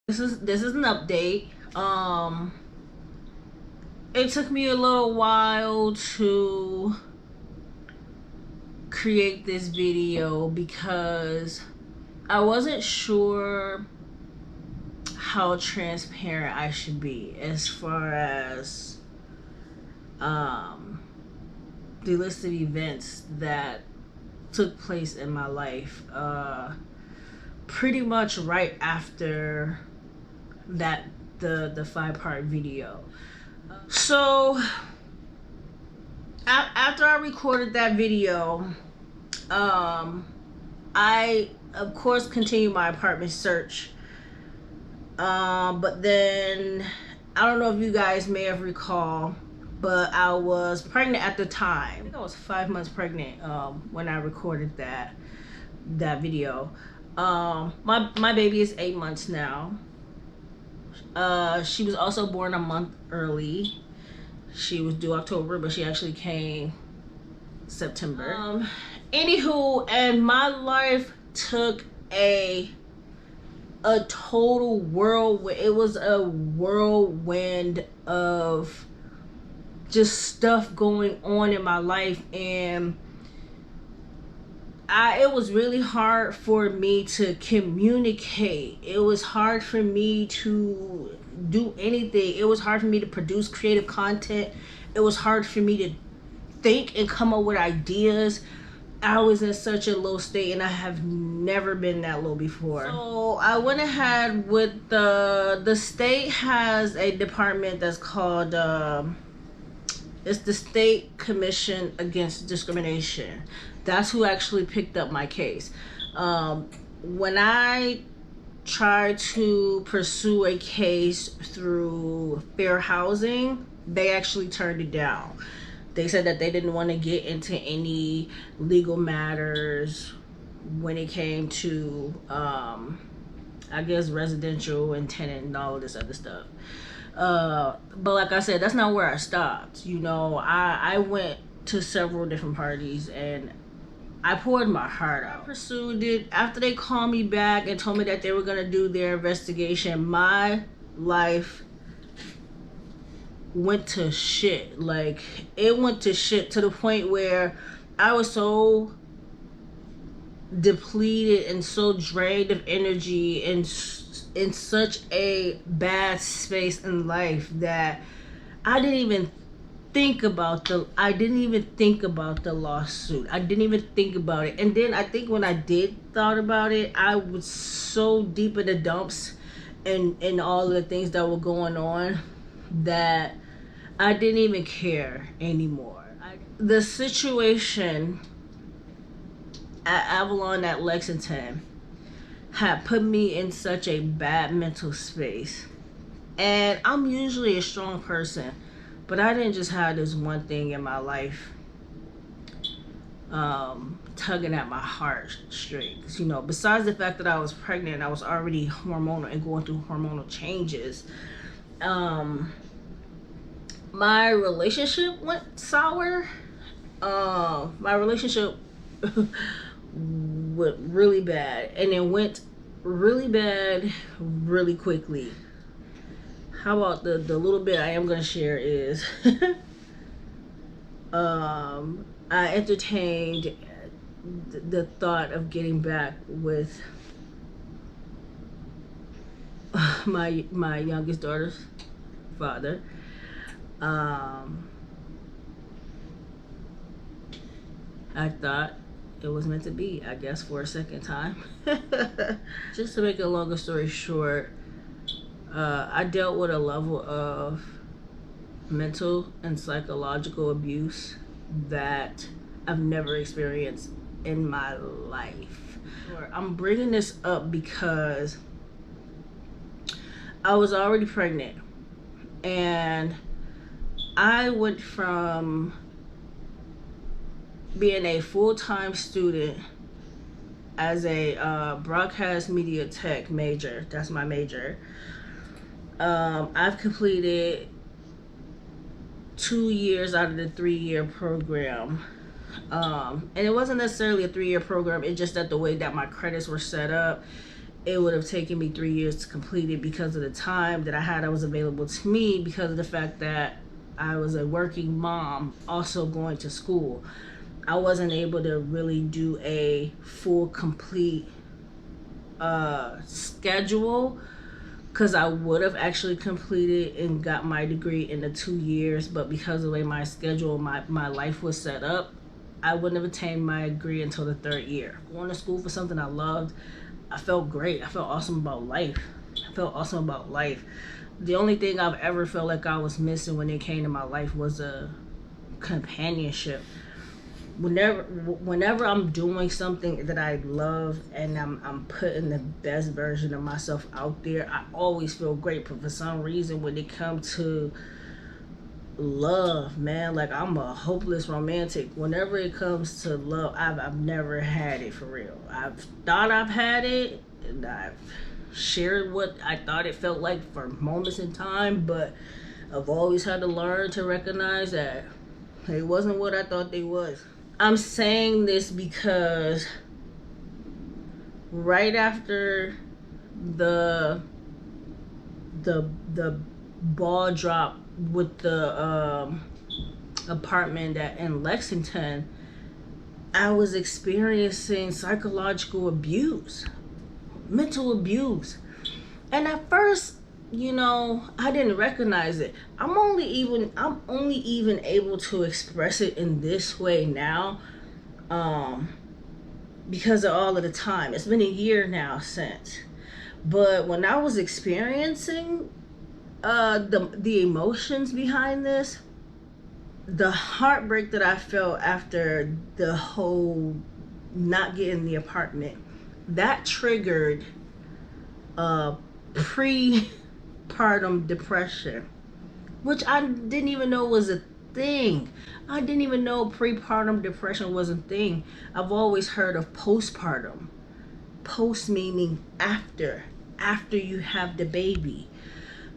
This is an update. It took me a little while to create this video because I wasn't sure how transparent I should be as far as the list of events that took place in my life pretty much right after that the 5-part video. So after I recorded that video, I of course continued my apartment search, but then I don't know if you guys may have recall, but I was pregnant at the time. I think I was 5 months pregnant when I recorded that video. My baby is 8 months now. She was also born a month early. She was due October, but she actually came September. Anywho, and my life took a total whirlwind. It was a whirlwind of just stuff going on in my life, and it was really hard for me to communicate. It was hard for me to do anything. It was hard for me to produce creative content. It was hard for me to think and come up with ideas. I was in such a low state, and I have never been that low before. So I went ahead with the state has a department that's called it's the State Commission Against Discrimination. That's who actually picked up my case. When I tried to pursue a case through Fair Housing, they actually turned it down. They said that they didn't want to get into any legal matters when it came to, I guess, residential and tenant and all of this other stuff. But like I said, that's not where I stopped. You know, I went to several different parties and I poured my heart out. I pursued it. After they called me back and told me that they were going to do their investigation, my life went to shit. Like, it went to shit to the point where I was so depleted and so drained of energy and in such a bad space in life that I didn't even think about the lawsuit. I didn't even think about it. And then I think when I did thought about it, I was so deep in the dumps and all of the things that were going on that I didn't even care anymore. The situation at Avalon at Lexington had put me in such a bad mental space. And I'm usually a strong person, but I didn't just have this one thing in my life tugging at my heartstrings. You know, besides the fact that I was pregnant, I was already hormonal and going through hormonal changes. My relationship went sour. My relationship went really bad, and it went really bad really quickly. How about the little bit I am going to share is I entertained the thought of getting back with my youngest daughter's father. I thought it was meant to be, I guess, for a second time. Just to make a longer story short, I dealt with a level of mental and psychological abuse that I've never experienced in my life. I'm bringing this up because I was already pregnant, and I went from being a full-time student as a broadcast media tech major. That's my major. I've completed 2 years out of the 3-year program. And it wasn't necessarily a 3-year program. It's just that the way that my credits were set up, it would have taken me 3 years to complete it because of the time that I had that was available to me, because of the fact that I was a working mom also going to school. I wasn't able to really do a full complete schedule, because I would have actually completed and got my degree in the 2 years, but because of the way my schedule, my life was set up, I wouldn't have attained my degree until the 3rd year. Going to school for something I loved, I felt great. I felt awesome about life. The only thing I've ever felt like I was missing when it came to my life was a companionship. Whenever I'm doing something that I love and I'm putting the best version of myself out there, I always feel great. But for some reason, when it comes to love, man, like, I'm a hopeless romantic. Whenever it comes to love, I've never had it for real. I've thought I've had it, and I've shared what I thought it felt like for moments in time, but I've always had to learn to recognize that it wasn't what I thought they was. I'm saying this because right after the ball drop with the apartment in Lexington, I was experiencing psychological abuse, mental abuse. And at first, I didn't recognize it. I'm only even able to express it in this way now, because of all of the time. It's been a year now since. But when I was experiencing the emotions behind this, the heartbreak that I felt after the whole not getting the apartment, that triggered prepartum depression, which I didn't even know was a thing. I didn't even know prepartum depression was a thing. I've always heard of postpartum. Post meaning after you have the baby.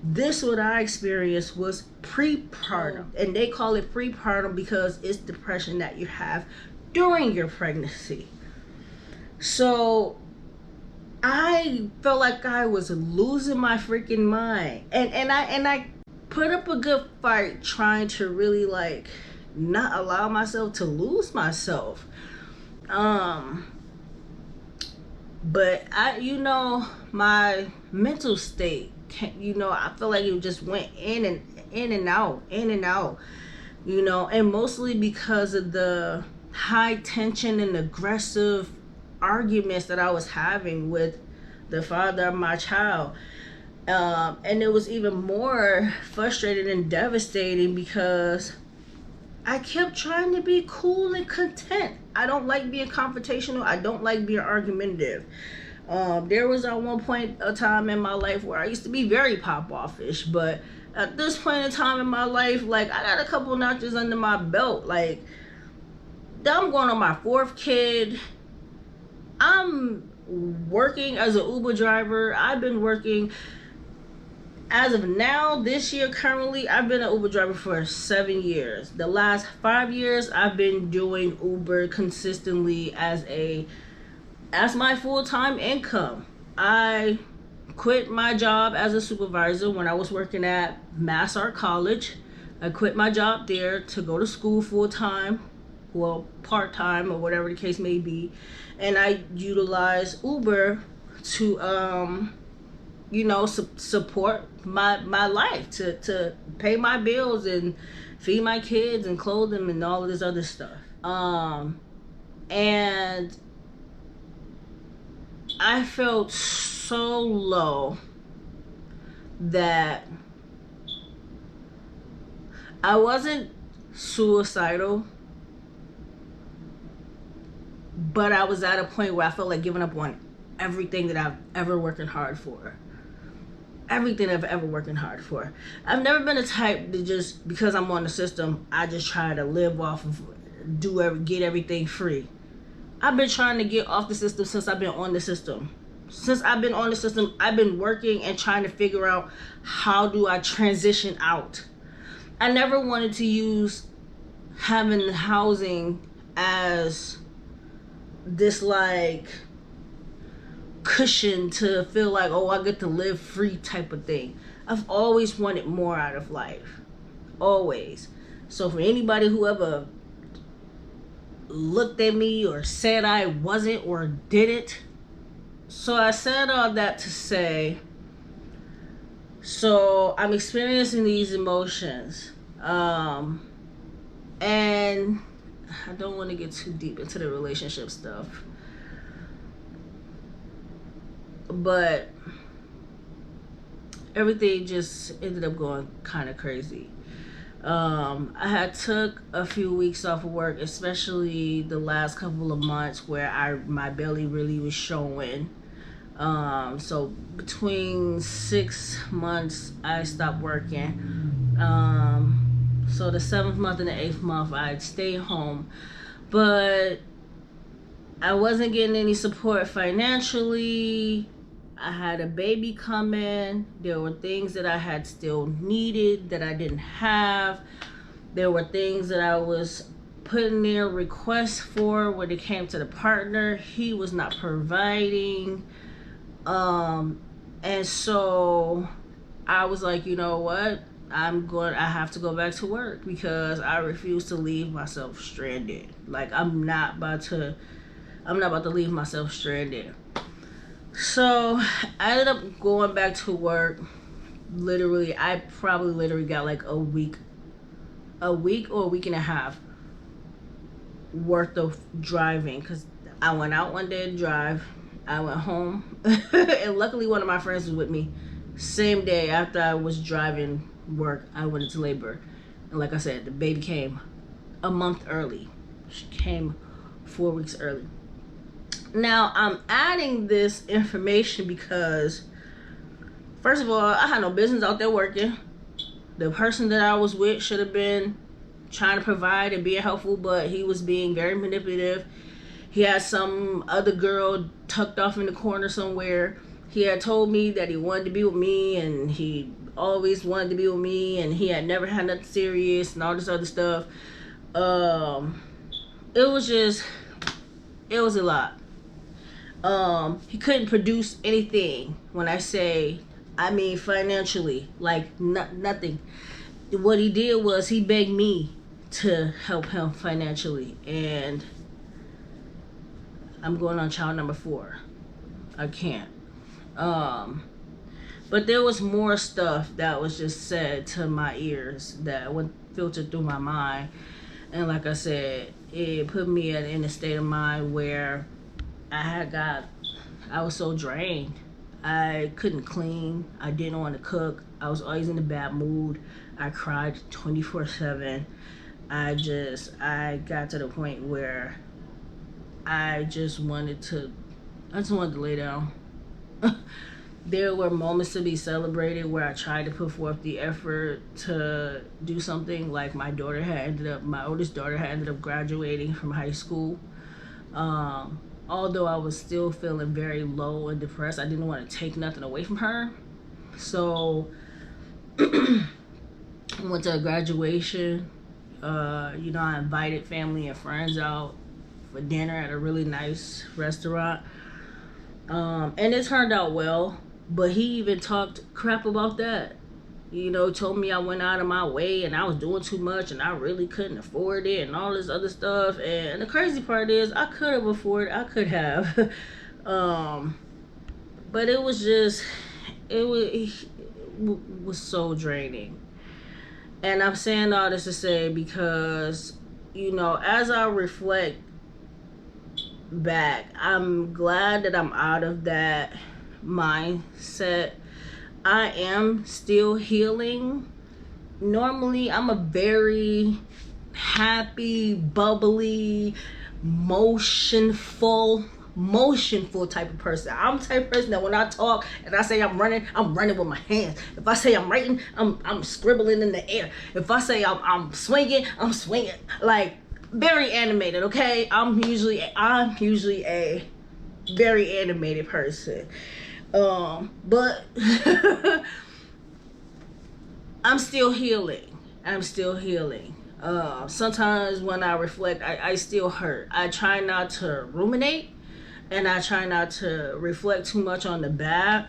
This, what I experienced, was prepartum, and they call it prepartum because it's depression that you have during your pregnancy. So I felt like I was losing my freaking mind, and I put up a good fight trying to really not allow myself to lose myself. But my mental state, I feel like it just went in and out, and mostly because of the high tension and aggressive arguments that I was having with the father of my child. And it was even more frustrating and devastating because I kept trying to be cool and content. I don't like being confrontational. I don't like being argumentative. There was at one point a time in my life where I used to be very pop-offish, but at this point in time in my life, I got a couple notches under my belt. I'm going on my 4th kid. I'm working as an Uber driver. I've been working, as of now, this year, currently, I've been an Uber driver for 7 years. The last 5 years, I've been doing Uber consistently as my full-time income. I quit my job as a supervisor when I was working at Mass Art College. I quit my job there to go to school full-time, well, part-time, or whatever the case may be. And I utilize Uber to support my life, to pay my bills and feed my kids and clothe them and all of this other stuff. And I felt so low that I wasn't suicidal, but I was at a point where I felt like giving up on everything that I've ever working hard for. Everything I've ever working hard for. I've never been the type to just, because I'm on the system, I just try to live off of, get everything free. I've been trying to get off the system since I've been on the system. Since I've been on the system, I've been working and trying to figure out, how do I transition out? I never wanted to use having housing as this cushion to feel like, oh, I get to live free type of thing. I've always wanted more out of life. Always. So for anybody who ever looked at me or said I wasn't or didn't, so I said all that to say, so I'm experiencing these emotions. And I don't want to get too deep into the relationship stuff, but everything just ended up going kind of crazy. I had took a few weeks off of work, especially the last couple of months where my belly really was showing. So between 6 months I stopped working. So the 7th month and the 8th month I'd stay home, but I wasn't getting any support financially. I had a baby coming. There were things that I had still needed that I didn't have. There were things that I was putting their requests for when it came to the partner. He was not providing. And so I was like, you know what? I have to go back to work because I refuse to leave myself stranded. Like I'm not about to leave myself stranded. So I ended up going back to work. Literally, I probably literally got like a week or a week and a half worth of driving, because I went out one day to drive. I went home and luckily one of my friends was with me. Same day after I was driving work, I went into labor. And like I said, the baby came a month early. She came 4 weeks early. Now, I'm adding this information because, first of all, I had no business out there working. The person that I was with should have been trying to provide and being helpful, but he was being very manipulative. He had some other girl tucked off in the corner somewhere. He had told me that he wanted to be with me, and he always wanted to be with me, and he had never had nothing serious and all this other stuff. It was a lot. He couldn't produce anything. When I say, I mean financially, like nothing. What he did was he begged me to help him financially, and I'm going on child number 4. I can't. But there was more stuff that was just said to my ears that went filtered through my mind, and like I said, it put me in a state of mind where I was so drained. I couldn't clean. I didn't want to cook. I was always in a bad mood. I cried 24/7. I got to the point where I just wanted to lay down. There were moments to be celebrated where I tried to put forth the effort to do something. Like my oldest daughter had ended up graduating from high school. Although I was still feeling very low and depressed, I didn't want to take nothing away from her. So I went to a graduation. I invited family and friends out for dinner at a really nice restaurant. And it turned out well, but he even talked crap about that. Told me I went out of my way and I was doing too much and I really couldn't afford it and all this other stuff. And the crazy part is I could have afforded, I could have. But it was so draining. And I'm saying all this to say because, as I reflect back, I'm glad that I'm out of that mindset. I am still healing. Normally, I'm a very happy, bubbly, motionful type of person. I'm the type of person that when I talk and I say I'm running with my hands. If I say I'm writing, I'm scribbling in the air. If I say I'm swinging, I'm swinging. Like, very animated, okay? I'm usually a very animated person. But I'm still healing. Sometimes when I reflect, I still hurt. I try not to ruminate and I try not to reflect too much on the bad.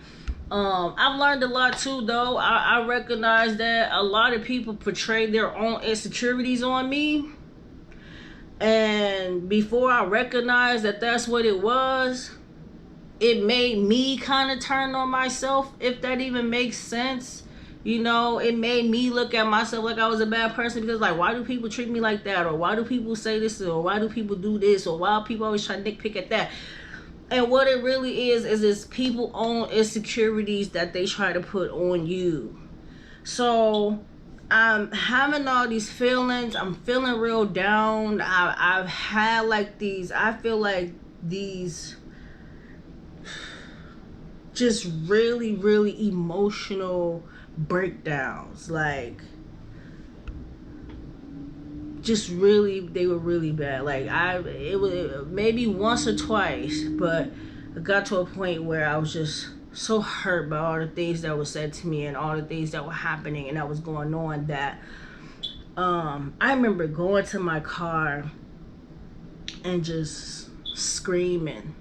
I've learned a lot too, though. I recognize that a lot of people portray their own insecurities on me. And before I recognized that that's what it was, it made me kind of turn on myself, if that even makes sense. You know, it made me look at myself like I was a bad person, because like, why do people treat me like that? Or why do people say this? Or why do people do this? Or why do people always try to nitpick at that? And what it really is people own insecurities that they try to put on you. So I'm having all these feelings. I'm feeling real down. I've had like these, I feel like these just really, really emotional breakdowns. Like, just really, they were really bad. Like, it was maybe once or twice, but it got to a point where I was just so hurt by all the things that were said to me and all the things that were happening and that was going on, that I remember going to my car and just screaming.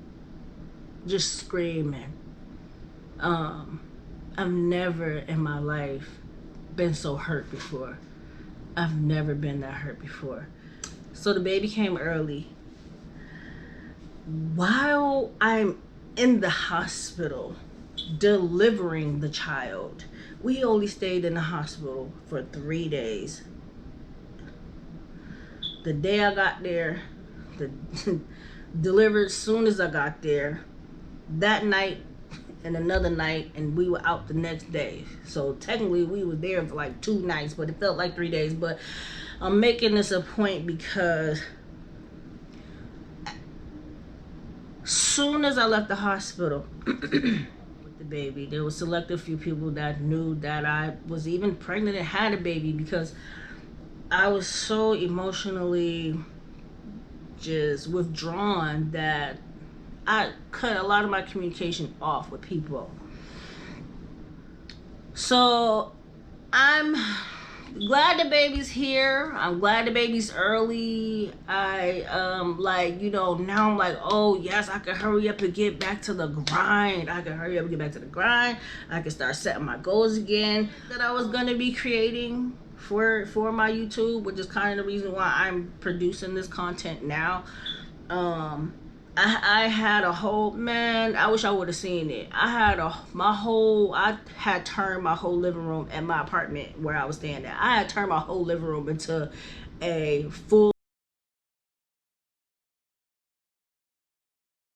I've never in my life been so hurt before. I've never been that hurt before. So the baby came early. While I'm in the hospital delivering the child, we only stayed in the hospital for 3 days. The day I got there, delivered as soon as I got there, that night and another night, and we were out the next day. So technically we were there for like 2 nights, but it felt like 3 days. But I'm making this a point because soon as I left the hospital with the baby, there was select a few people that knew that I was even pregnant and had a baby, because I was so emotionally just withdrawn that I cut a lot of my communication off with people. So I'm glad the baby's here. I'm glad the baby's early. Like, you know, now I'm like, oh yes, I can hurry up and get back to the grind. I can start setting my goals again that I was gonna be creating for my YouTube, which is kind of the reason why I'm producing this content now. I had a whole, man, I wish I would have seen it. I had turned my whole living room at my apartment where I was staying at. I had turned my whole living room into a full